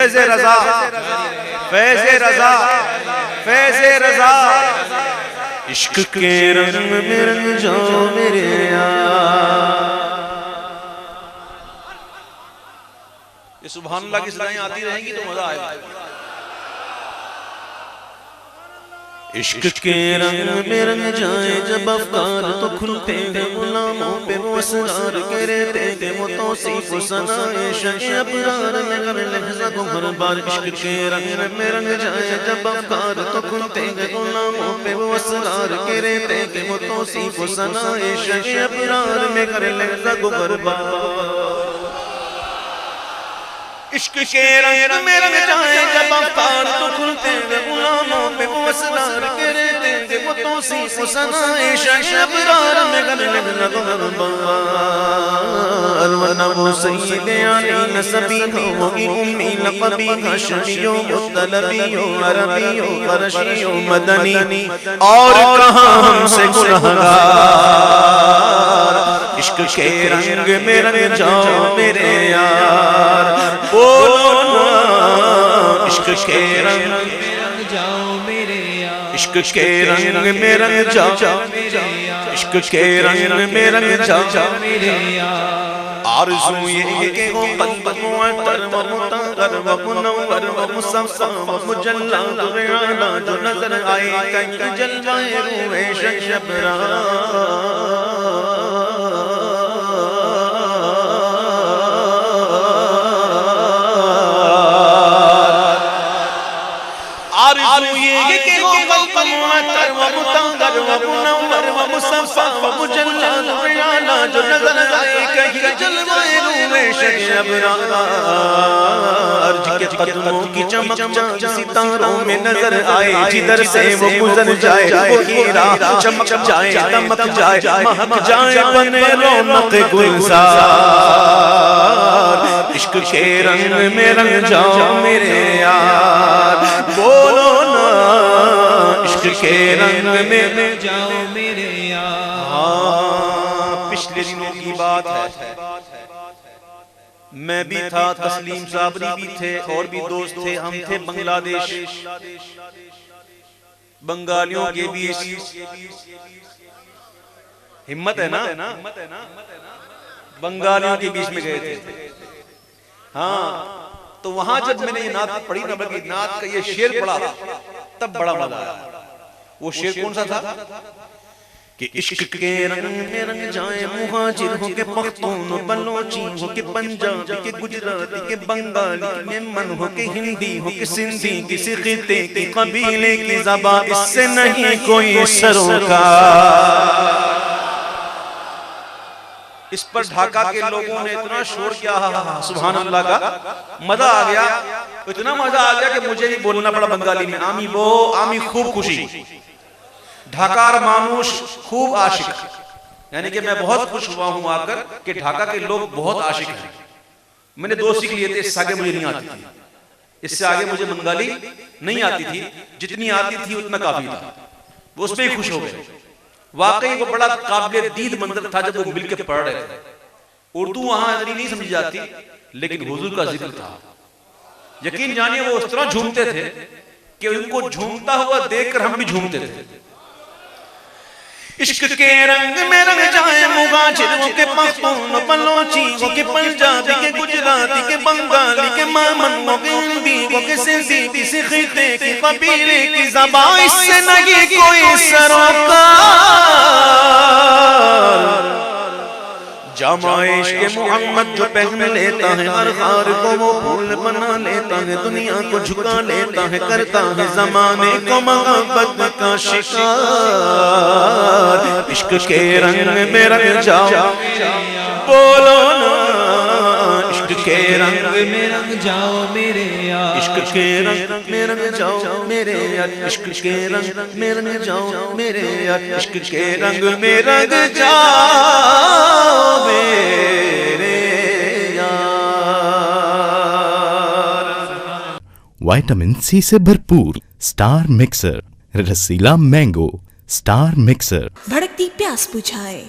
فیض رضا فیض رضا فیض رضا عشق کے رنگ میں رنگ جاؤ میرے یار. یہ سبحان اللہ کی صدائیں آتی رہیں گی تو مزہ آئے گا. عشق کے رنگ میں رنگ جائیں جب افکار تو کھلتے ہیں غلاموں پہ وہ اسرار کے رہتے ہیں وہ توصیف و ثنائے شہ ابرار میں ہر لحظہ کو ہر بار. عشق کے رنگ میں رنگ جائیں جب افکار تو کھلتے ہیں غلاموں پہ وہ اسرار کے رہتے ہیں وہ توصیف و ثنائے شہ ابرار میں ہر لحظہ کو ہر بار. عشق کے رنگ میں رنگ جائیں جب افکار تو کھلتے ہیں غلاموں پہ وہ اسرار کے رہتے ہیں وہ توصیف و ثنائے شہ ابرار میں ہر لحظہ کو ہر بار. ورنہ وہ سید علی نسبی ہوگی امی لقبی ہاشمی و مطلبی و عربی و قرشی و مدنی اور کہاں ہم سے گنہگار. عشق کے رنگ میں رنگ جاؤ میرے یار بولو نا. عشق کے رنگ میں رنگ جاؤ میرے یار. عشق کے رنگ میں رنگ جاؤ میرے یار. عشق کے رنگ میں رنگ جاؤ میرے یار. آرزو یہ کہ ہو قلب معطر و مطہر و منور و مصفا و مجلہ غیانا جو نظر آئے کہیں جلوہ روح شہ ابرار. آرزو یہ کہ ہو قلب معطر و مطہر و منور و مصفا و مجلہ غیانا جو نظر آئے کہیں جلوہ روح شہ ابرار. جن کے قدموں کی چمک چاند ستاروں میں نظر آئے جدھر سے وہ گزر جائے وہ ہیرا چمک جائے دمک جائے مہک جائے بنے رونق گلزار. عشق کے رنگ میں رنگ جاؤ میرے یار بولو نا. عشق کے رنگ میں رنگ جاؤ میرے یار. پچھلے دنوں کی بات ہے میں بھی تھا تسلیم صابری بھی تھے اور بھی دوست تھے. ہم تھے بنگلہ دیش. بنگالیوں کے بیچ ہمت ہے نا بنگالیوں کے بیچ میں گئے تھے. ہاں تو وہاں جب میں نے یہ نعت پڑھی نا بلکہ نعت کا یہ شعر پڑھا تب بڑا مزہ آیا. وہ شعر کون سا تھا کہ عشق کے رنگ میں رنگ جائیں مہاجر ہو کے پختون بلوچی ہو کے پنجابی کے گجراتی کے بنگالی کے من ہو کے ہندی ہو کے سندھی کسی خطے کی قبیلے کی زبان اس سے نہیں کوئی سروکار. اس پر ڈھاکہ کے لوگوں نے اتنا شور کیا سبحان اللہ کا مزہ آ گیا. اتنا مزہ آ گیا کہ مجھے بھی بولنا پڑا بنگالی میں. آمی بو آمی خوب خوشی ڈھاکار مانوش خوب عاشق. یعنی کہ میں بہت خوش ہوا ہوں آ کر کہ ڈھاکہ کے لوگ بہت عاشق ہیں. میں نے دو سیکھ لیے تھے اس سے آگے مجھے نہیں آتی تھی. اس سے آگے مجھے بنگالی نہیں آتی تھی. جتنی آتی تھی اتنا کافی تھا. وہ اس پہ ہی خوش ہو گئے. واقعی وہ بڑا قابل دید منظر تھا جب وہ مل کے پڑھ رہے تھے. اردو وہاں اتنی نہیں سمجھی جاتی لیکن حضور کا ذکر تھا. یقین جانیے وہ اس طرح جھومتے تھے کہ ان کو جھومتا ہوا دیکھ کر ہم بھی جھومتے تھے. عشق کے رنگ میں رنگ جائیں مغاجر ہو کے پختون بلوچی ہو کے پنجابی کے گجراتی کے بنگالی کے مامن ہو کے ہندی ہو کے سندھی کسی خطے کی قبیلے کی زبان اس سے نہیں کوئی سروکار. جامع عشق محمد جو پہن لیتا ہے ہر خار کو وہ پھول بنا لیتا ہے. دنیا کو جھکا لیتا ہے کرتا ہے زمانے کو محبت کا شکار. عشق کے رنگ میں رنگ جاؤ بولو نا. عشق کے رنگ میں رنگ جاؤ میرے یار. عشق کے رنگ میں رنگ جاؤ میرے یار. عشق کے رنگ میں رنگ جاؤ میرے یار. عشق کے رنگ میں رنگ جاؤ میرے یار. وائٹامن سی سے بھرپور اسٹار مکسر. رسیلا مینگو اسٹار مکسر بھڑکتی پیاس بجھائے.